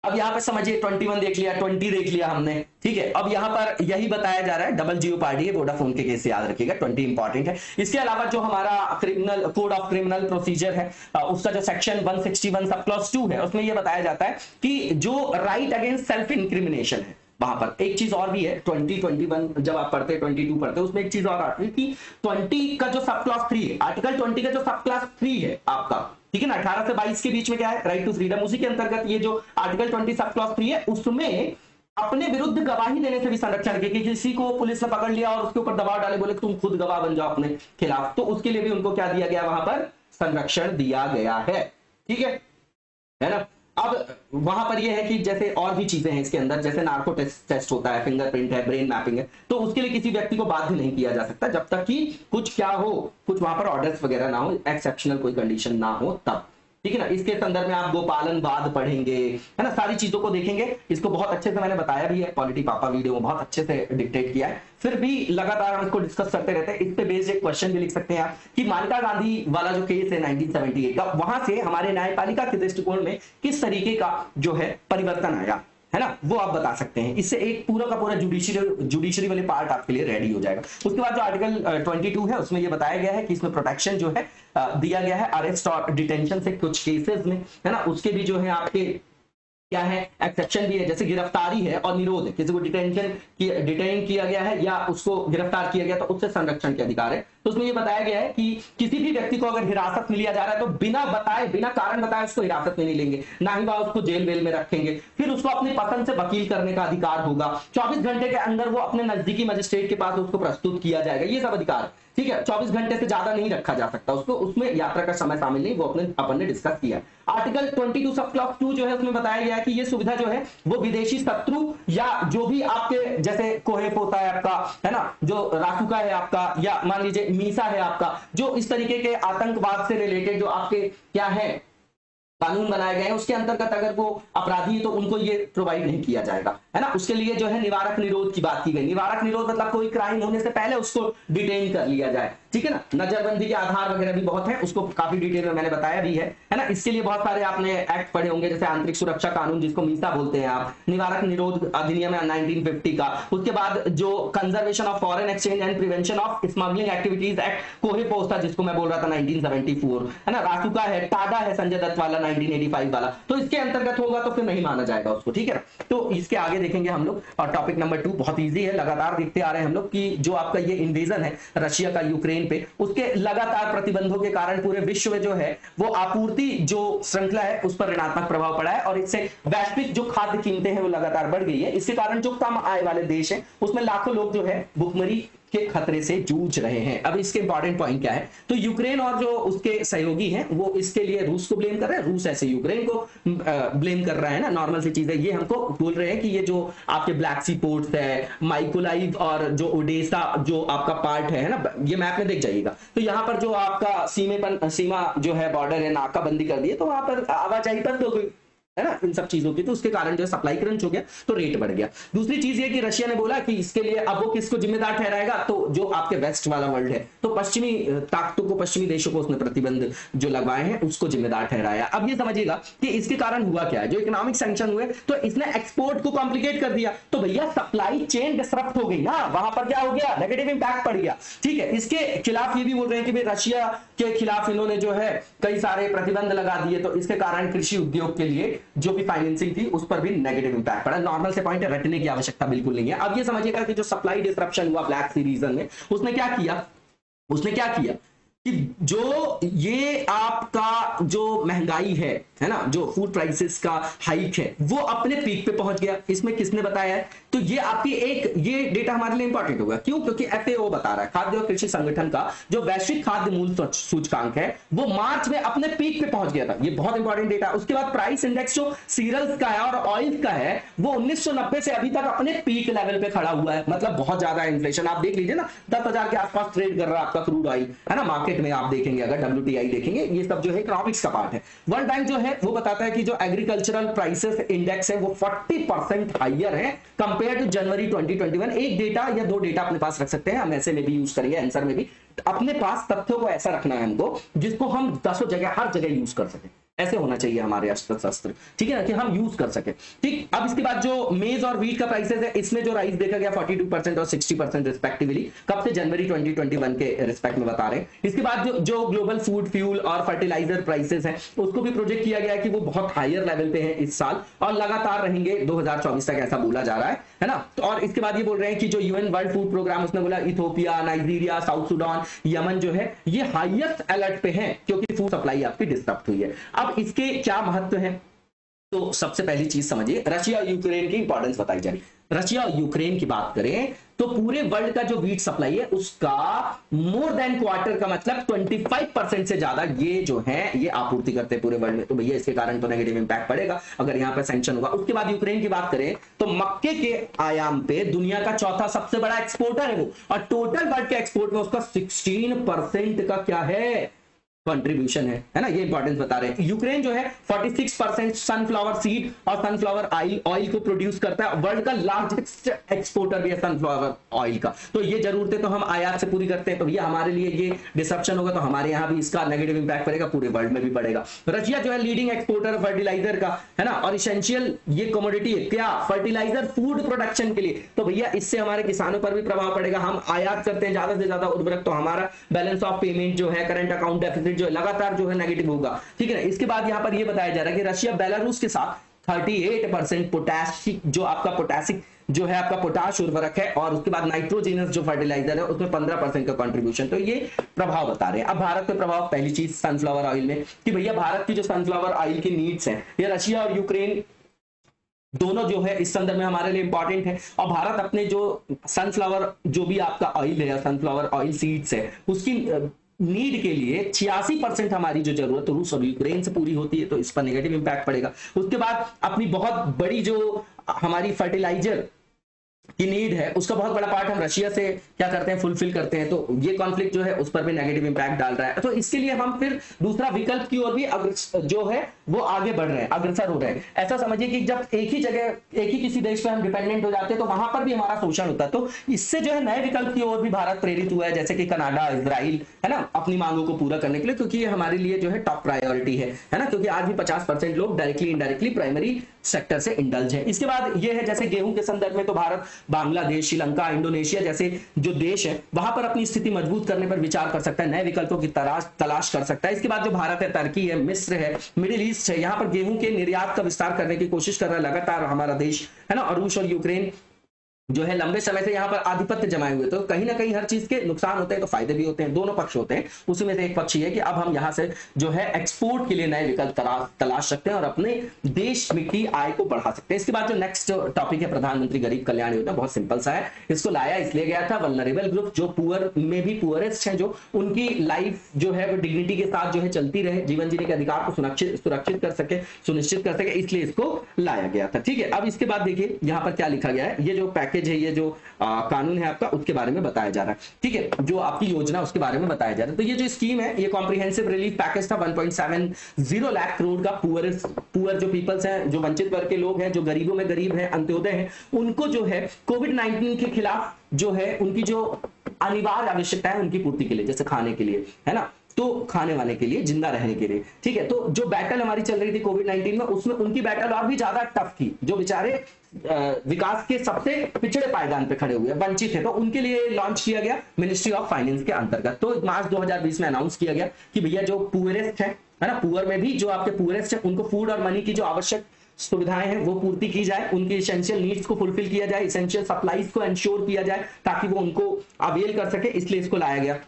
अब यहाँ पर समझिए 21 देख लिया, 20 देख लिया हमने। ठीक है, अब यहाँ पर यही बताया जा रहा है, डबल जीओपार्डी है, वोडाफोन के केस से याद रखिएगा, 20 इंपॉर्टेंट है। इसके अलावा जो हमारा criminal code of criminal procedure है, उसका जो सेक्शन 161 सब क्लॉज 2 है, उसमें यह बताया जाता है कि जो राइट अगेंस्ट सेल्फ इंक्रिमिनेशन है, वहां पर एक चीज और भी है। 21 जब आप पढ़ते हैं, 22 पढ़ते हैं, उसमें एक चीज और आती है कि 20 का जो सब क्लॉज 3 है, आर्टिकल 20 का जो सब क्लॉज 3 है आपका, ठीक है ना, 18 से 22 के बीच में क्या है, राइट टू फ्रीडम, उसी के अंतर्गत ये जो आर्टिकल 20 सब क्लॉज 3 है, उसमें अपने विरुद्ध गवाही देने से भी संरक्षण के, कि किसी को पुलिस ने पकड़ लिया और उसके ऊपर दबाव डाले, बोले तुम खुद गवाह बन जाओ अपने खिलाफ, तो उसके लिए भी उनको क्या दिया गया, वहां पर संरक्षण दिया गया है। ठीक है ना। अब वहां पर यह है कि जैसे और भी चीजें हैं इसके अंदर, जैसे नार्को टेस्ट होता है, फिंगरप्रिंट है, ब्रेन मैपिंग है, तो उसके लिए किसी व्यक्ति को बाध्य नहीं किया जा सकता जब तक कि कुछ क्या हो, कुछ वहां पर ऑर्डर्स वगैरह ना हो, एक्सेप्शनल कोई कंडीशन ना हो तब। ठीक है ना। इसके संदर्भ में आप गोपालन वाद पढ़ेंगे, है ना, सारी चीजों को देखेंगे। इसको बहुत अच्छे से मैंने बताया भी है, पॉलिटी पापा वीडियो में बहुत अच्छे से डिक्टेट किया है। फिर भी लगातार हम इसको डिस्कस करते रहते हैं। इस पे बेस्ड एक क्वेश्चन भी लिख सकते हैं आप कि मानिका गांधी वाला जो केस है 1978 का, वहां से हमारे न्यायपालिका के दृष्टिकोण में किस तरीके का जो है परिवर्तन आया, है ना, वो आप बता सकते हैं। इससे एक पूरा का पूरा जुडिशरी वाले पार्ट आपके लिए रेडी हो जाएगा। उसके बाद जो आर्टिकल 22 है, उसमें ये बताया गया है कि इसमें प्रोटेक्शन जो है दिया गया है अरेस्ट और डिटेंशन से कुछ केसेस में, है ना, उसके भी जो है आपके क्या है, एक्सेप्शन भी है। जैसे गिरफ्तारी है और निरोध है, किसी को डिटेन किया गया है या उसको गिरफ्तार किया गया तो उससे संरक्षण के अधिकार है। तो उसमें ये बताया गया है कि किसी भी व्यक्ति को अगर हिरासत में लिया जा रहा है तो बिना बताए, बिना कारण बताए उसको हिरासत में नहीं लेंगे, ना ही वह उसको जेल वेल में रखेंगे। फिर उसको अपनी पसंद से वकील करने का अधिकार होगा। 24 घंटे के अंदर वो अपने नजदीकी मजिस्ट्रेट के पास उसको प्रस्तुत किया जाएगा, ये सब अधिकार। ठीक है, 24 घंटे से ज्यादा नहीं रखा जा सकता उसको, उसमें यात्रा का समय शामिल नहीं, वो अपन ने डिस्कस किया। आर्टिकल 22 सब क्लॉज 2 जो है उसमें बताया गया है कि ये सुविधा जो है वो विदेशी शत्रु या जो भी आपके जैसे कोहेप होता है आपका, है ना, जो रासुका है आपका, या मान लीजिए मीसा है आपका, जो इस तरीके के आतंकवाद से रिलेटेड जो आपके क्या है कानून बनाए गए हैं, उसके अंतर्गत अगर वो अपराधी है तो उनको ये प्रोवाइड नहीं किया जाएगा, है ना। उसके लिए जो है निवारक निरोध की बात की गई। निवारक निरोध मतलब कोई क्राइम होने से पहले उसको डिटेन कर लिया जाए। ठीक है ना। नजरबंदी के आधार वगैरह भी बहुत है, उसको काफी डिटेल में मैंने बताया भी है ना। इसके लिए बहुत सारे आपने एक्ट पढ़े होंगे, जैसे आंतरिक सुरक्षा कानून जिसको मीसा बोलते हैं आप, निवारक निरोध अधिनियम है 1950 का। उसके बाद जो conservation of foreign exchange and prevention of smuggling activities act COFEPOSA जिसको मैं बोल रहा था 1974, है ना। रासुका है, टाडा है संजय दत्त वाला 1985 वाला, तो इसके अंतर्गत होगा तो फिर नहीं माना जाएगा उसको। ठीक है, तो इसके आगे देखेंगे हम लोग। और टॉपिक नंबर 2 बहुत इजी है, लगातार देखते आ रहे हैं हम लोग कि जो आपका ये इन्वेजन है रशिया का यूक्रेन पे, उसके लगातार प्रतिबंधों के कारण पूरे विश्व में जो है वो आपूर्ति जो श्रृंखला है उस पर ऋणात्मक प्रभाव पड़ा है, और इससे वैश्विक जो खाद्य कीमतें हैं वो लगातार बढ़ गई है। इसके कारण जो कम आय वाले देश हैं उसमें लाखों लोग जो है भुखमरी के खतरे से जूझ रहे हैं। अब इसके इंपॉर्टेंट पॉइंट क्या है, तो यूक्रेन और जो उसके सहयोगी हैं वो इसके लिए रूस को ब्लेम कर रहे हैं, रूस ऐसे यूक्रेन को ब्लेम कर रहा है ना, नॉर्मल सी चीज है। ये हमको बोल रहे हैं कि ये जो आपके ब्लैक सी पोर्ट्स है, माइकोलाइव और जो ओडेसा जो आपका पार्ट है ना, ये मैप में देख जाइएगा, तो यहाँ पर जो आपका सीमा जो है बॉर्डर है, नाकाबंदी कर दी है, तो वहां पर आवाजाही बंद हो गई, है ना, इन सब चीजों की। तो उसके कारण जो है सप्लाई क्रंच हो गया, तो रेट बढ़ गया। दूसरी चीज ये कि रशिया ने बोला कि इसके लिए अब वो किसको जिम्मेदार ठहराएगा, तो जो आपके वेस्ट वाला वर्ल्ड है, तो पश्चिमी ताकतों को, पश्चिमी देशों को उसने प्रतिबंध जो लगवाए हैं उसको जिम्मेदार ठहराया। अब ये समझिएगा कि इसके कारण हुआ क्या है, जो इकोनॉमिक सैंक्शन हुए तो इसने एक्सपोर्ट को कॉम्प्लिकेट कर दिया, तो भैया सप्लाई चेन डिसरप्ट हो गई ना, वहां पर क्या हो गया, नेगेटिव इंपैक्ट पड़ गया। ठीक है, इसके खिलाफ ये भी बोल रहे हैं कि रशिया के खिलाफ इन्होंने जो है कई सारे प्रतिबंध लगा दिए, तो इसके कारण कृषि उद्योग के लिए जो भी फाइनेंसिंग थी उस पर भी नेगेटिव इंपैक्ट पड़ा। नॉर्मल से पॉइंट है, रटने की आवश्यकता बिल्कुल नहीं है। अब ये समझिएगा कि जो सप्लाई डिसरप्शन हुआ ब्लैक सी रीजन में, उसने क्या किया कि जो ये आपका जो महंगाई है ना, जो फूड प्राइसेस का हाइक है वो अपने पीक पे पहुंच गया। इसमें किसने बताया है? तो ये आपकी ये डेटा हमारे लिए इंपॉर्टेंट होगा। क्यों? क्योंकि FAO बता रहा है, खाद्य और कृषि संगठन का जो वैश्विक खाद्य मूल्य सूचकांक है वो मार्च में अपने पीक पे पहुंच गया था। ये बहुत इंपॉर्टेंट डेटा। उसके बाद प्राइस इंडेक्स जो सीरियल्स का है और ऑयल का है वो 1990 से अभी तक अपने पीक लेवल पे खड़ा हुआ है। मतलब बहुत ज्यादा इन्फ्लेशन। आप देख लीजिए ना, 10,000 के आसपास ट्रेड कर रहा है आपका क्रूड ऑयल, है ना, मार्केट में। आप देखेंगे अगर WTI देखेंगे, ये सब जो है इकोनॉमिक्स का पार्ट है। वर्ल्ड बैंक जो है वो बताता है कि जो एग्रीकल्चरल प्राइसेस इंडेक्स है वो 40% हाइयर है कंपेयर टू जनवरी 2021। एक डेटा या दो डेटा अपने पास रख सकते हैं, हम ऐसे में भी यूज करेंगे, आंसर में भी। अपने पास तथ्यों को ऐसा रखना है हमको जिसको हम दसों जगह हर जगह यूज कर सकें। ऐसे होना चाहिए हमारे अस्त्र शस्त्र, ठीक है ना, कि हम यूज कर सके। ठीक, अब इसके बाद जो मेज और व्हीट का प्राइसेस है, इसमें जो राइस देखा गया 42% और 60% रिस्पेक्टिवली। कब से? जनवरी 2021 के रिस्पेक्ट में बता रहे हैं। इसके बाद जो ग्लोबल फूड, फ्यूल और फर्टिलाइजर प्राइसेस हैं उसको भी प्रोजेक्ट किया गया है कि वो बहुत हायर लेवल पे हैं इस साल और लगातार रहेंगे 2024 तक, ऐसा बोला जा रहा है ना। तो और इसके बाद ये बोल रहे हैं कि जो UN वर्ल्ड फूड प्रोग्राम, उसने बोला Ethiopia, Nigeria, south Sudan, Yemen जो है ये हाईएस्ट अलर्ट पे हैं क्योंकि फूड सप्लाई आपकी डिस्टर्ब हुई है। अब इसके क्या महत्व है? तो सबसे पहली चीज समझिए, रशिया और यूक्रेन की इंपॉर्टेंस बताई जा रही। रशिया और यूक्रेन की बात करें तो पूरे वर्ल्ड का जो व्हीट सप्लाई है उसका मोर देन क्वार्टर का मतलब 25% से ज्यादा ये जो है ये आपूर्ति करते हैं पूरे वर्ल्ड में। तो भैया इसके कारण तो नेगेटिव इंपैक्ट पड़ेगा अगर यहाँ पे सैंक्शन होगा। उसके बाद यूक्रेन की बात करें तो मक्के के आयाम पे दुनिया का चौथा सबसे बड़ा एक्सपोर्टर है वो, और टोटल वर्ल्ड के एक्सपोर्ट में उसका 16% का क्या है? कंट्रीब्यूशन है ना। ये इंपॉर्टेंस बता रहे हैं। यूक्रेन जो है 46% सनफ्लावर सीड और सनफ्लावर ऑयल को प्रोड्यूस करता है। वर्ल्ड का लार्जेस्ट एक्सपोर्टर भी है सनफ्लावर ऑयल का। तो ये जरूरतें तो हम आयात से पूरी करते हैं, तो ये हमारे लिए ये डिसरप्शन होगा तो हमारे यहाँ भी इसका नेगेटिव इंपैक्ट पड़ेगा, पूरे वर्ल्ड में भी पड़ेगा। रशिया जो है लीडिंग एक्सपोर्टर फर्टिलाइजर का, है ना, और इसेंशियल ये कमोडिटी है क्या? फर्टिलाइजर फूड प्रोडक्शन के लिए। तो भैया इससे हमारे किसानों पर भी प्रभाव पड़ेगा। हम आयात करते हैं ज्यादा से ज्यादा उर्वरक, तो हमारा बैलेंस ऑफ पेमेंट जो है, करंट अकाउंट डेफिसिट जो है लगातार जो है नेगेटिव होगा, ठीक है ना। इसके बाद यहां पर ये बताया जा रहा है कि रशिया बेलारूस के साथ 38% पोटासिक जो आपका पोटासिक जो है आपका पोटाश उर्वरक है, और उसके बाद नाइट्रोजेनस जो फर्टिलाइजर है उसमें 15% का कंट्रीब्यूशन। तो ये प्रभाव बता रहे हैं। अब भारत पे प्रभाव, पहली चीज सनफ्लावर ऑयल में कि भैया भारत की जो सनफ्लावर ऑयल की नीड्स है ये रशिया और यूक्रेन दोनों जो है इस संदर्भ में हमारे लिए इंपॉर्टेंट है। और भारत अपने जो सनफ्लावर जो भी आपका ऑयल है, सनफ्लावर ऑयल सीड्स है, उसकी नीड के लिए 86% हमारी जो जरूरत रूस और यूक्रेन से पूरी होती है, तो इस पर नेगेटिव इंपैक्ट पड़ेगा। उसके बाद अपनी बहुत बड़ी जो हमारी फर्टिलाइजर की नीड है उसका बहुत बड़ा पार्ट हम रशिया से क्या करते हैं? फुलफिल करते हैं। तो ये कॉन्फ्लिक्ट जो है उस पर भी नेगेटिव इंपैक्ट डाल रहा है। तो इसके लिए हम फिर दूसरा विकल्प की ओर भी जो है वो आगे बढ़ रहे हैं, अग्रसर हो रहे हैं। ऐसा समझिए कि जब एक ही जगह, एक ही किसी देश पे हम डिपेंडेंट हो जाते हैं तो वहां पर भी हमारा शोषण होता है। तो इससे जो है नए विकल्प की ओर भी भारत प्रेरित हुआ है, जैसे कि कनाडा, इजराइल, है ना, अपनी मांगों को पूरा करने के लिए, क्योंकि ये हमारे लिए जो है टॉप प्रायोरिटी है ना, क्योंकि आज भी 50% लोग डायरेक्टली इनडायरेक्टली प्राइमरी सेक्टर से इंडल्ज है। इसके बाद ये है जैसे गेहूं के संदर्भ में तो भारत बांग्लादेश, श्रीलंका, इंडोनेशिया जैसे जो देश है वहां पर अपनी स्थिति मजबूत करने पर विचार कर सकता है, नए विकल्पों की तलाश कर सकता है। इसके बाद जो भारत है, तुर्की है, मिस्र है, मिडिल ईस्ट है, यहाँ पर गेहूं के निर्यात का विस्तार करने की कोशिश कर रहा है लगातार हमारा देश, है ना। और रूस और यूक्रेन जो है लंबे समय से यहाँ पर आधिपत्य जमाए हुए, तो कहीं ना कहीं हर चीज के नुकसान होते हैं तो फायदे भी होते हैं, दोनों पक्ष होते हैं। उसी में से एक पक्ष ये है कि अब हम यहाँ से जो है एक्सपोर्ट के लिए नए विकल्प तलाश सकते हैं और अपने देश की आय को बढ़ा सकते हैं। इसके बाद जो नेक्स्ट टॉपिक है प्रधानमंत्री गरीब कल्याण योजना, बहुत सिंपल सा है। इसको लाया इसलिए गया था वल्नरेबल ग्रुप जो पुअर में भी पुअरेस्ट है, जो उनकी लाइफ जो है वो डिग्निटी के साथ जो है चलती रहे, जीवन जीने के अधिकार को सुरक्षित कर सके, सुनिश्चित कर सके, इसलिए इसको लाया गया था। ठीक है, अब इसके बाद देखिए यहाँ पर क्या लिखा गया है। ये जो पैकेज है, ये जो कानून है आपका, उसके बारे में बताया जा रहा है। ठीक है, जो आपकी योजना उसके बारे में बताया जा रहा है। तो ये जो स्कीम है ये कॉम्प्रिहेंसिव रिलीफ पैकेज था 1.70 लाख करोड़ का। पुअर जो पीपल्स हैं, जो वंचित वर्ग के लोग हैं, जो गरीबों में गरीब हैं, अंत्योदय हैं, उनको जो है कोविड-19 के खिलाफ जो है उनकी जो अनिवार्य आवश्यकता है उनकी पूर्ति के लिए, जैसे खाने के लिए, है ना, तो खाने वाने के लिए, जिंदा रहने के लिए। ठीक है, तो जो बैटल हमारी चल रही थी कोविड-19 में, उसमें उनकी बैटल और भी ज्यादा टफ थी, जो बेचारे विकास के सबसे पिछड़े पायदान पे खड़े हुए वंचित है, तो उनके लिए लॉन्च किया गया मिनिस्ट्री ऑफ फाइनेंस के अंतर्गत। तो मार्च 2020 में अनाउंस किया गया कि भैया जो पुअरेस्ट है ना, पुअर में भी जो आपके पुअरेस्ट है उनको फूड और मनी की जो आवश्यक सुविधाएं हैं वो पूर्ति की जाए, उनकी एसेंशियल नीड्स को फुलफिल किया जाए, एसेंशियल सप्लाईज को एंश्योर किया जाए ताकि वो उनको अवेल कर सके, इसलिए इसको लाया गया।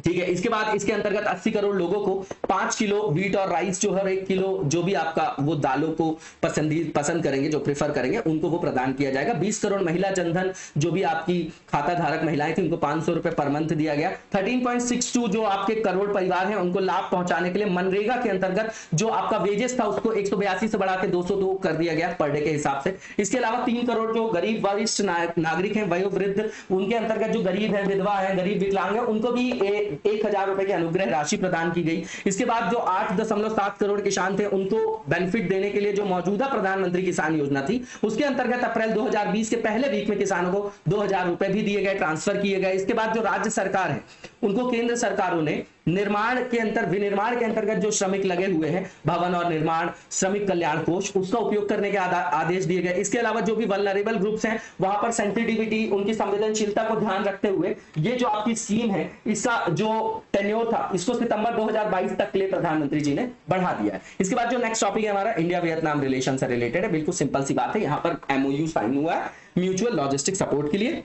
ठीक है। इसके बाद इसके अंतर्गत 80 करोड़ लोगों को 5 किलो वीट और राइस जो हर 1 किलो जो भी आपका वो दालों को पसंद करेंगे, जो प्रेफर करेंगे, उनको वो प्रदान किया जाएगा। 20 करोड़ महिला जनधन जो भी आपकी खाता धारक महिलाएं थी उनको 500 रुपए पर मंथ दिया गया। 13.62 जो आपके करोड़ परिवार हैं उनको लाभ पहुंचाने के लिए मनरेगा के अंतर्गत जो आपका वेजेस था उसको 182 से बढ़ा के 202 कर दिया गया पर डे के हिसाब से। इसके अलावा 3 करोड़ जो गरीब वरिष्ठ नागरिक हैं, वयोवृद्ध, उनके अंतर्गत जो गरीब है, विधवा है, गरीब विकलांग है, उनको भी 1000 रुपए की अनुग्रह राशि प्रदान की गई। इसके बाद जो 8.7 करोड़ किसान थे उनको बेनिफिट देने के लिए जो मौजूदा प्रधानमंत्री किसान योजना थी उसके अंतर्गत अप्रैल 2020 के पहले वीक में किसानों को 2000 रुपए भी दिए गए, ट्रांसफर किए गए। इसके बाद जो राज्य सरकार है उनको केंद्र सरकारों ने विनिर्माण के अंतर्गत जो श्रमिक लगे हुए हैं, भवन और निर्माण श्रमिक कल्याण कोष, उसका उपयोग करने के आदेश दिए गए। इसके अलावा जो भी वल्नरेबल ग्रुप्स हैं वहां पर सेंसिटिविटी, उनकी संवेदनशीलता को ध्यान रखते हुए ये जो आपकी स्कीम है इसका जो टेन्योर था इसको सितंबर 2022 तक के लिए प्रधानमंत्री जी ने बढ़ा दिया है। इसके बाद जो नेक्स्ट टॉपिक है हमारा इंडिया वियतनाम रिलेशन से रिलेटेड है। बिल्कुल सिंपल सी बात है, यहाँ पर MOU साइन हुआ है म्यूचुअल लॉजिस्टिक सपोर्ट के लिए।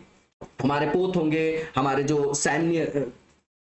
हमारे पोत होंगे, हमारे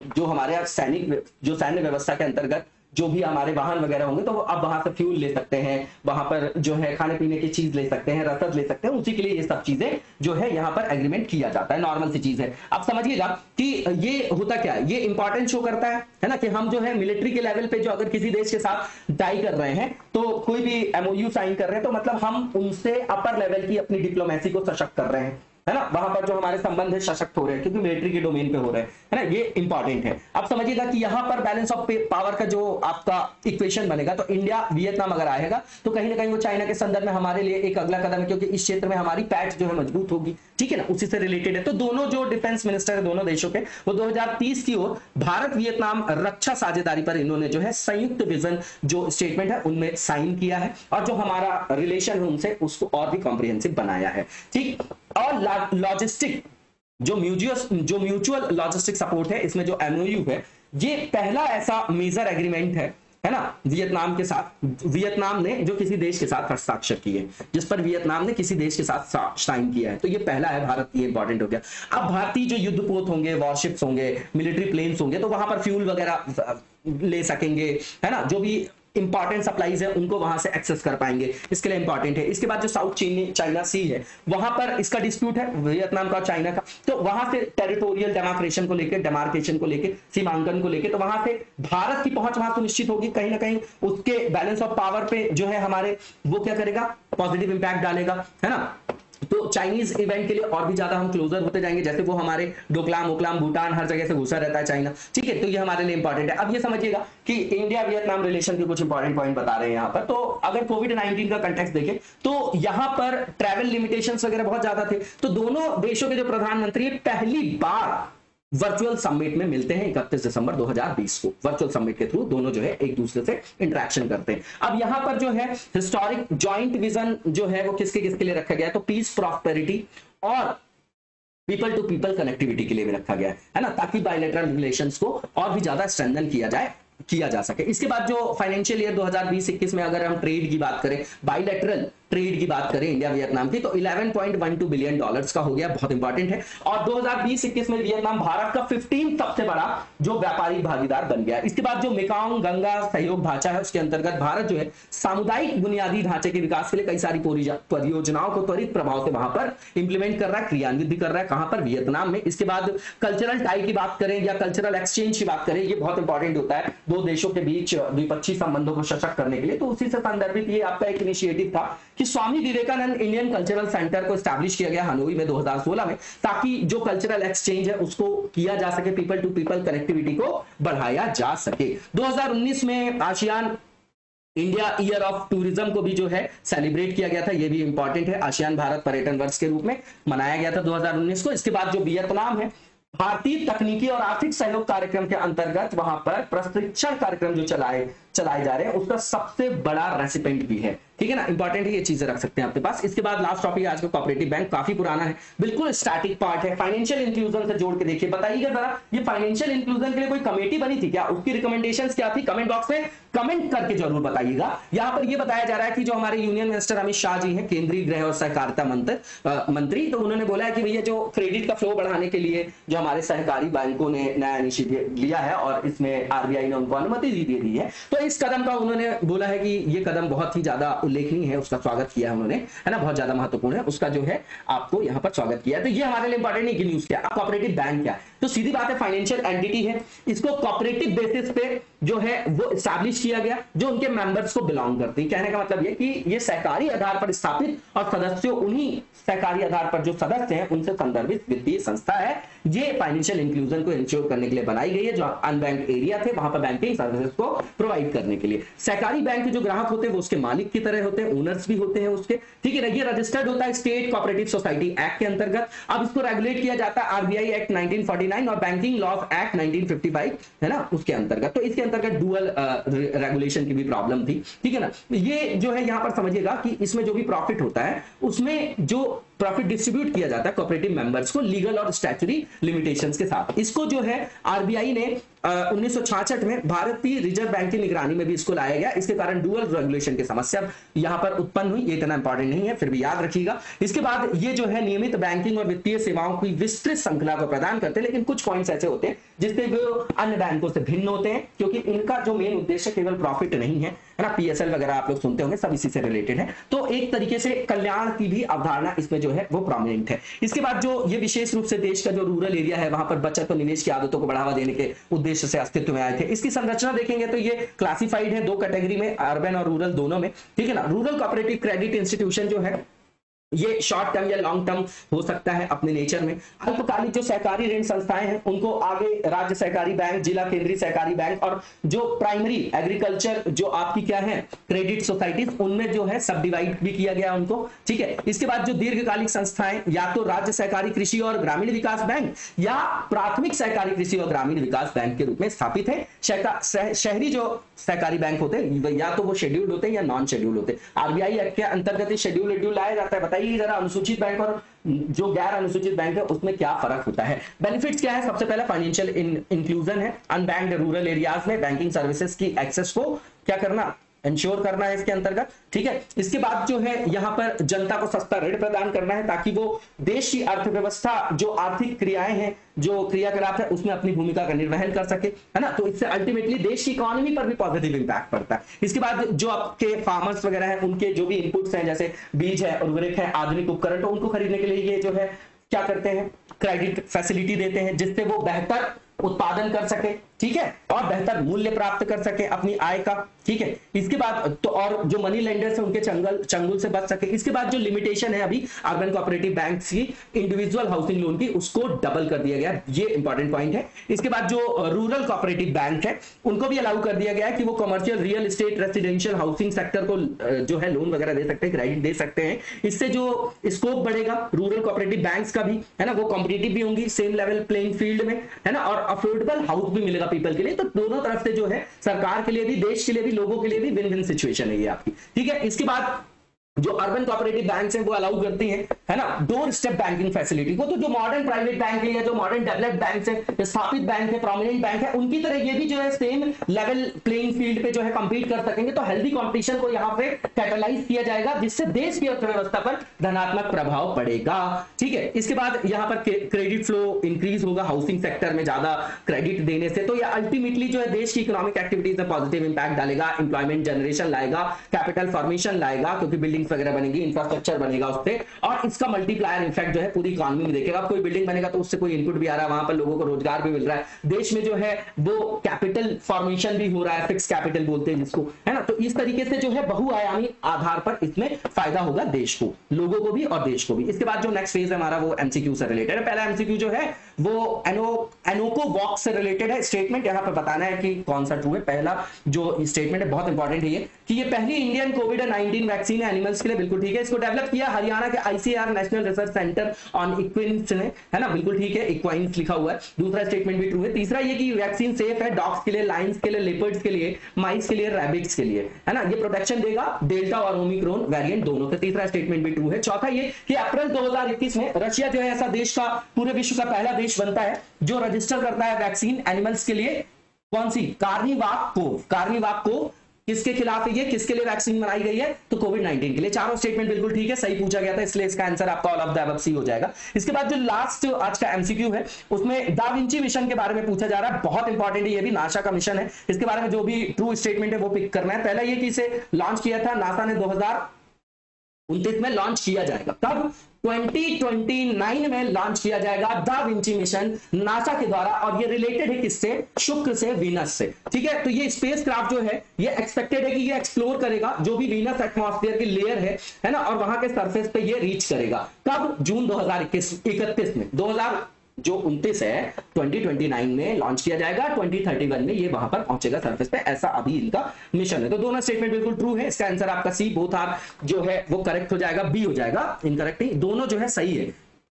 जो हमारे सैन्य व्यवस्था के अंतर्गत जो भी हमारे वाहन वगैरह होंगे तो अब वहां से फ्यूल ले सकते हैं, वहां पर जो है खाने पीने की चीज ले सकते हैं, रसद ले सकते हैं, उसी के लिए ये सब चीजें जो है यहाँ पर एग्रीमेंट किया जाता है। नॉर्मल सी चीज है। अब समझिएगा कि ये होता क्या है, ये इंपॉर्टेंट शो करता है ना, कि हम जो है मिलिट्री के लेवल पे जो अगर किसी देश के साथ टाई कर रहे हैं तो कोई भी MOU साइन कर रहे हैं तो मतलब हम उनसे अपर लेवल की अपनी डिप्लोमेसी को सशक्त कर रहे हैं, है ना, वहां पर जो हमारे संबंध है सशक्त हो रहे हैं क्योंकि मिलिट्री के डोमेन पे हो रहे हैं, है ना, ये इंपॉर्टेंट है। अब समझिएगा कि यहाँ पर बैलेंस ऑफ पावर का जो आपका इक्वेशन बनेगा तो इंडिया वियतनाम अगर आएगा तो कहीं ना कहीं वो चाइना के संदर्भ में हमारे लिए एक अगला कदम है क्योंकि इस क्षेत्र में हमारी पैठ जो है मजबूत होगी, ठीक है ना, उसी से रिलेटेड है। तो दोनों जो डिफेंस मिनिस्टर है दोनों देशों के वो 2030 की ओर भारत वियतनाम रक्षा साझेदारी पर इन्होंने जो है संयुक्त विजन जो स्टेटमेंट है उनमें साइन किया है और जो हमारा रिलेशन है उनसे उसको और भी कॉम्प्रिहेंसिव बनाया है, ठीक। और लॉजिस्टिक जो म्यूचुअल लॉजिस्टिक सपोर्ट है इसमें जो MOU है ये पहला ऐसा मेजर एग्रीमेंट है ना वियतनाम के साथ, वियतनाम ने जो किसी देश के साथ हस्ताक्षर किए, जिस पर वियतनाम ने किसी देश के साथ साइन किया है, तो ये पहला है भारत, ये इंपॉर्टेंट हो गया। अब भारतीय जो युद्धपोत होंगे, वॉरशिप्स होंगे, मिलिट्री प्लेन्स होंगे तो वहां पर फ्यूल वगैरह ले सकेंगे, है ना, जो भी इंपॉर्टेंट सप्लाईज है उनको वहां से एक्सेस कर पाएंगे, इसके लिए इंपॉर्टेंट है। इसके बाद जो साउथ चाइना सी है वहां पर इसका डिस्प्यूट है वियतनाम का और चाइना का, तो वहां से टेरिटोरियल डेमार्केशन को लेकर सीमांकन को लेकर तो वहां से भारत की पहुंच वहां सुनिश्चित होगी, कहीं ना कहीं उसके बैलेंस ऑफ पावर पे जो है हमारे वो क्या करेगा, पॉजिटिव इंपैक्ट डालेगा, है ना। तो चाइनीज इवेंट के लिए और भी ज्यादा हम क्लोजर होते जाएंगे, जैसे वो हमारे डोकलाम ओकलाम भूटान हर जगह से घुसा रहता है चाइना, ठीक है, तो ये हमारे लिए इंपॉर्टेंट है। अब ये समझिएगा कि इंडिया वियतनाम रिलेशन के कुछ इंपॉर्टेंट पॉइंट बता रहे हैं यहाँ पर। तो अगर कोविड-19 का कंटेक्स्ट देखें तो यहाँ पर ट्रैवल लिमिटेशंस वगैरह बहुत ज्यादा थे, तो दोनों देशों के जो प्रधानमंत्री पहली बार वर्चुअल समिट में मिलते हैं 31 दिसंबर 2020 को। वर्चुअल समिट के थ्रू दोनों जो है एक दूसरे से इंटरेक्शन करते हैं। अब यहां पर जो है हिस्टोरिक जॉइंट विजन जो है वो किसके लिए रखा गया है, तो पीस, प्रॉस्पेरिटी और पीपल टू पीपल कनेक्टिविटी के लिए भी रखा गया है ना, ताकि बायलैटरल रिलेशंस को और भी ज्यादा स्ट्रेंथन किया जा सके। इसके बाद जो फाइनेंशियल ईयर 2020-21 में अगर हम ट्रेड की बात करें, बायलैटरल ट्रेड की बात करें इंडिया वियतनाम की, तो 11.12 बिलियन डॉलर्स का हो गया, बहुत इंपॉर्टेंट है। और 2020-21 में वियतनाम भारत का 15 सबसे बड़ा जो व्यापारिक भागीदार बन गया। इसके बाद जो मेकांग गंगा सहयोग ढांचा है उसके अंतर्गत भारत जो है सामुदायिक बुनियादी ढांचे के विकास के लिए कई सारी परियोजनाओं को त्वरित प्रभाव से वहां पर इंप्लीमेंट कर रहा है, क्रियान्वित भी कर रहा है, कहां पर, वियतनाम में। इसके बाद कल्चरल टाई की बात करें या कल्चरल एक्सचेंज की बात करें, ये बहुत इंपॉर्टेंट होता है दो देशों के बीच द्विपक्षीय संबंधों को सशक्त करने के लिए, तो उसी से संदर्भित ये आपका एक इनिशिएटिव था कि Swami Vivekananda Indian cultural centre को एस्टैब्लिश किया गया हनोई में 2016 में, ताकि जो कल्चरल एक्सचेंज है उसको किया जा सके, पीपल टू पीपल कनेक्टिविटी को बढ़ाया जा सके। 2019 में ASEAN India year of tourism को भी जो है सेलिब्रेट किया गया था, ये भी इंपॉर्टेंट है, आसियान भारत पर्यटन वर्ष के रूप में मनाया गया था 2019 को। इसके बाद जो वियतनाम है भारतीय तकनीकी और आर्थिक सहयोग कार्यक्रम के अंतर्गत वहां पर प्रशिक्षण कार्यक्रम जो चलाए चलाए जा रहे हैं उसका सबसे बड़ा रेसिपेंट भी है। ठीक है ना, इंपॉर्टेंट है, ये चीजें रख सकते हैं आपके पास। इसके बाद लास्ट टॉपिक आज का कोऑपरेटिव बैंक, काफी पुराना है, बिल्कुल स्टैटिक पार्ट है, फाइनेंशियल इंक्लूजन से जोड़ के देखिए, बताइएगा जरा ये फाइनेंशियल इंक्लूजन के लिए कोई कमेटी बनी थी क्या, उसकी रिकमेंडेशंस क्या थी, कमेंट बॉक्स में कमेंट करके जरूर बताइएगा। यहां पर ये बताया जा रहा है कि जो हमारे यूनियन मिनिस्टर अमित शाह जी हैं, केंद्रीय गृह और सहकारिता मंत्री, तो उन्होंने बोला है कि भैया जो क्रेडिट का फ्लो बढ़ाने के लिए जो हमारे सहकारी बैंकों ने नया इनिशिएटिव लिया है और इसमें आरबीआई ने उनको अनुमति दे दी है, तो इस कदम का उन्होंने बोला है कि ये कदम बहुत ही ज्यादा उल्लेखनीय है, उसका स्वागत किया है उन्होंने, है ना, बहुत ज्यादा महत्वपूर्ण है, उसका जो है आपको यहाँ पर स्वागत किया है। तो ये हमारे लिए इंपॉर्टेंट है कि न्यूज क्या, अब कोऑपरेटिव बैंक क्या है, तो सीधी बात है फाइनेंशियल एंटिटी है, इसको कोऑपरेटिव बेसिस पे जो है वो एस्टैब्लिश किया गया जो उनके मेंबर्स को बिलोंग करती है। कहने का मतलब ये कि ये सहकारी आधार पर स्थापित और सदस्यों उन्हीं सहकारी आधार पर जो सदस्य हैं उनसे संदर्भित वित्तीय संस्था है। ये फाइनेंशियल इंक्लूजन को इंश्योर करने के लिए बनाई गई है, जो अनबैंक्ड एरिया थे वहां पर बैंकिंग सर्विसेज को प्रोवाइड करने के लिए। सहकारी बैंक के जो ग्राहक होते हैं वो उसके मालिक की तरह होते हैं, ओनर्स भी होते हैं उसके, ठीक है ना। ये रजिस्टर्ड होता है स्टेट कोऑपरेटिव सोसाइटी एक्ट के अंतर्गत। अब इसको रेगुलेट किया जाता है आरबीआई एक्ट 1949 और बैंकिंग लॉ एक्ट 1955, है ना, उसके अंतर्गत। तो इसके अंतर्गत डुअल रेगुलेशन की भी प्रॉब्लम थी, ठीक है ना। ये जो है यहां पर समझिएगा कि इसमें जो भी प्रॉफिट होता है उसमें जो प्रॉफिट डिस्ट्रीब्यूट किया जाता है कोऑपरेटिव मेंबर्स को लीगल और स्टैट्यूटरी लिमिटेशंस के साथ। इसको जो है आरबीआई ने 1966 में भारतीय रिजर्व बैंक की निगरानी में भी इसको लाया गया। इसके कारण डुअल रेगुलेशन की समस्या यहां पर उत्पन्न हुई। ये इतना इंपॉर्टेंट नहीं है, फिर भी याद रखिएगा। इसके बाद ये जो है नियमित बैंकिंग और वित्तीय सेवाओं की विस्तृत श्रृंखला को प्रदान करते हैं, लेकिन कुछ पॉइंट्स ऐसे होते हैं जिससे वो अन्य बैंकों से भिन्न होते हैं, क्योंकि इनका जो मेन उद्देश्य केवल प्रॉफिट नहीं है ना, पीएसएल वगैरह आप लोग सुनते होंगे, सब इसी से रिलेटेड है। तो एक तरीके से कल्याण की भी अवधारणा इसमें जो है वो प्रोमिनेंट है। इसके बाद जो ये विशेष रूप से देश का जो रूरल एरिया है वहां पर बचत और निवेश की आदतों को बढ़ावा देने के उद्देश्य से अस्तित्व में आए थे। इसकी संरचना देखेंगे तो ये क्लासिफाइड है दो कैटेगरी में, अर्बन और रूरल दोनों में, ठीक है ना। रूरल कोऑपरेटिव क्रेडिट इंस्टीट्यूशन जो है ये शॉर्ट टर्म या लॉन्ग टर्म हो सकता है अपने नेचर में। अल्पकालिक जो सहकारी ऋण संस्थाएं हैं उनको आगे राज्य सहकारी बैंक, जिला केंद्रीय सहकारी बैंक और जो प्राइमरी एग्रीकल्चर जो आपकी क्या है क्रेडिट सोसाइटीज, उनमें जो है सब डिवाइड भी किया गया उनको, ठीक है। इसके बाद जो दीर्घकालिक संस्थाएं या तो राज्य सहकारी कृषि और ग्रामीण विकास बैंक या प्राथमिक सहकारी कृषि और ग्रामीण विकास बैंक के रूप में स्थापित है। शहरी जो सहकारी बैंक होते हैं या तो वो शेड्यूल्ड होते हैं या नॉन शेड्यूल्ड होते हैं। आरबीआई एक्ट के अंतर्गत शेड्यूल लाया जाता है। बताइए जरा अनुसूचित बैंक और जो गैर अनुसूचित बैंक है उसमें क्या फर्क होता है। बेनिफिट्स क्या है, सबसे पहला फाइनेंशियल इंक्लूजन है। अनबैंक्ड रूरल एरियाज में बैंकिंग सर्विसेज की एक्सेस को क्या करना, इंश्योर करना है इसके अंतर्गत, ठीक है। इसके बाद जो है यहां पर जनता को सस्ता ऋण प्रदान करना है ताकि वो देश की अर्थव्यवस्था जो आर्थिक क्रियाएं हैं, जो क्रियाकलाप है उसमें अपनी भूमिका का निर्वहन कर सके, है ना। तो इससे अल्टीमेटली देश की इकोनॉमी पर भी पॉजिटिव इंपैक्ट पड़ता है। इसके बाद जो आपके फार्मर्स वगैरह हैं उनके जो भी इनपुट्स हैं जैसे बीज है, उर्वरक है, आधुनिक उपकरण, तो उनको खरीदने के लिए ये जो है क्या करते हैं, क्रेडिट फैसिलिटी देते हैं जिससे वो बेहतर उत्पादन कर सके, ठीक है, और बेहतर मूल्य प्राप्त कर सके अपनी आय का, ठीक है। इसके बाद तो और जो मनी लेंडर्स हैं उनके चंगुल से बच सके। इसके बाद जो लिमिटेशन है अभी अर्बन कोऑपरेटिव बैंक की इंडिविजुअल हाउसिंग लोन की, उसको डबल कर दिया गया, ये इंपॉर्टेंट पॉइंट है। इसके बाद जो रूरल कोऑपरेटिव बैंक है उनको भी अलाउ कर दिया गया है कि वो commercial real estate residential housing sector को जो है लोन वगैरह दे सकते हैं, क्रेडिट दे सकते हैं। इससे जो स्कोप बढ़ेगा रूरल कोऑपरेटिव बैंक्स का भी, है ना, वो कॉम्पिटिटिव भी होंगी सेम लेवल प्लेइंग फील्ड में, है ना, और अफोर्डेबल हाउस भी मिलेगा पीपल के लिए। तो दोनों तरफ से जो है सरकार के लिए भी, देश के लिए भी, लोगों के लिए भी विन विन सिचुएशन है ये आपकी, ठीक है। इसके बाद जो अर्बन कोऑपरेटिव बैंक्स हैं वो अलाउ करती हैं, है ना, डोर स्टेप बैंकिंग फैसिलिटी को। तो जो मॉडर्न प्राइवेट बैंक है या जो मॉडर्न डेवलप्ड बैंक्स है, स्थापित बैंक है, प्रोमिनेंट बैंक है, उनकी तरह ये भी जो है सेम लेवल प्लेइंग फील्ड पे जो है कंपीट कर सकेंगे। तो हेल्दी कंपटीशन को यहाँ पे कैटलाइज किया जाएगा जिससे देश की अर्थव्यवस्था पर धनात्मक प्रभाव पड़ेगा, ठीक है। इसके बाद यहाँ पर क्रेडिट फ्लो इंक्रीज होगा हाउसिंग सेक्टर में ज्यादा क्रेडिट देने से। तो ये अल्टीमेटली जो है देश की इकोनॉमिक एक्टिविटीज में पॉजिटिव इंपैक्ट डालेगा, एम्प्लॉयमेंट जनरेशन लाएगा, कैपिटल फॉर्मेशन लाएगा क्योंकि बिल्डिंग वगैरह बनेगी, इंफ्रास्ट्रक्चर बनेगा उससे, और इसका मल्टीप्लायर इफेक्ट जो है पूरी इकोनॉमी में देखेगा। कोई बिल्डिंग बनेगा तो उससे कोई इनपुट भी आ रहा है, वहां पर लोगों को रोजगार भी मिल रहा है, देश में जो है वो कैपिटल फॉर्मेशन भी हो रहा है, फिक्स कैपिटल बोलते हैं जिसको, है ना। तो इस तरीके से जो है बहुआयामी आधार पर इसमें फायदा होगा देश को, लोगों को भी और देश को भी। इसके बाद जो नेक्स्ट फेज है हमारा वो एमसीक्यू से रिलेटेड है। पहला एमसीक्यू जो है वो एनोको वॉक्स से रिलेटेड है। स्टेटमेंट यहाँ पे बताना है कि कौन सा ट्रू है। पहला जो स्टेटमेंट है बहुत इंपॉर्टेंट है ये, कि ये पहली इंडियन कोविड-19 वैक्सीन है एनिमल्स के लिए, बिल्कुल ठीक है। इसको डेवलप किया हरियाणा के ICR national research centre on इक्विन्स ने, है ना, बिल्कुल ठीक है, इक्वाइंस लिखा हुआ है। दूसरा स्टेटमेंट भी ट्रू है। तीसरा ये कि वैक्सीन सेफ है डॉग्स के लिए, लाइन्स के लिए, लेपर्ड्स के लिए, माइस के लिए, रैबिट्स के लिए, है ना, ये प्रोटेक्शन देगा डेल्टा और ओमिक्रॉन वेरिएंट दोनों। तो तीसरा स्टेटमेंट भी ट्रू है। चौथा ये कि अप्रैल 2021 में रशिया जो है ऐसा देश का, पूरे विश्व का पहला देश बनता है जो रजिस्टर करता है वैक्सीन एनिमल्स के लिए। कौन सी? कार्निवाक को किसके खिलाफ है ये, किसके लिए वैक्सीन बनाई गई है? तो कोविड-19 के लिए। चारों स्टेटमेंट बिल्कुल ठीक है, सही पूछा गया था, इसलिए इसका आंसर आपका all of the above sea हो जाएगा। इसके बाद जो लास्ट आज का एमसीक्यू है उसमें दा विंची मिशन के बारे में पूछा जा रहा है। बहुत इंपॉर्टेंट है, ये भी नासा का मिशन है। इसके बारे में जो भी ट्रू स्टेटमेंट है वो पिक करना है। पहला ये कि इसे लॉन्च किया था नासा ने 2029 में लॉन्च किया जाएगा। कब? 2029 में लॉन्च किया जाएगा दा विंची मिशन नासा के द्वारा, और ये रिलेटेड है किससे? शुक्र से, वीनस से, ठीक है। तो ये स्पेसक्राफ्ट जो है ये एक्सपेक्टेड है कि ये एक्सप्लोर करेगा जो भी वीनस एटमॉस्फेयर की लेयर है ना, और वहां के सरफेस पे ये रीच करेगा। कब? जून 2031 में। 2029 है 2029 में लॉन्च किया जाएगा, 2031 में ये वहां पर पहुंचेगा सरफेस पे, ऐसा अभी इनका मिशन है। तो दोनों स्टेटमेंट बिल्कुल ट्रू है। इसका आंसर आपका सी, बोथ आर जो है वो करेक्ट हो जाएगा, बी हो जाएगा इनकरेक्ट नहीं, दोनों जो है सही है,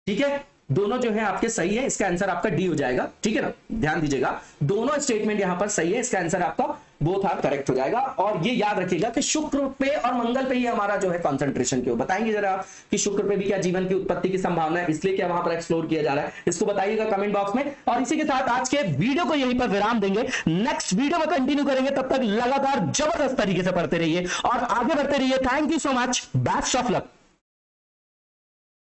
ठीक है, दोनों जो है आपके सही है। इसका आंसर आपका डी हो जाएगा, ठीक है ना, ध्यान दीजिएगा, दोनों स्टेटमेंट यहां पर सही है। इसका आंसर आपका बोथ आर करेक्ट हो जाएगा। और ये याद रखिएगा कि शुक्र पे और मंगल पे ही हमारा जो है कंसंट्रेशन क्यों, बताएंगे जरा कि शुक्र पे भी क्या जीवन की उत्पत्ति की संभावना है, इसलिए क्या वहां पर एक्सप्लोर किया जा रहा है, इसको बताइएगा कमेंट बॉक्स में। और इसी के साथ आज के वीडियो को यहीं पर विराम देंगे, नेक्स्ट वीडियो में कंटिन्यू करेंगे। तब तक लगातार जबरदस्त तरीके से पढ़ते रहिए और आगे बढ़ते रहिए। Thank you so much, best of luck.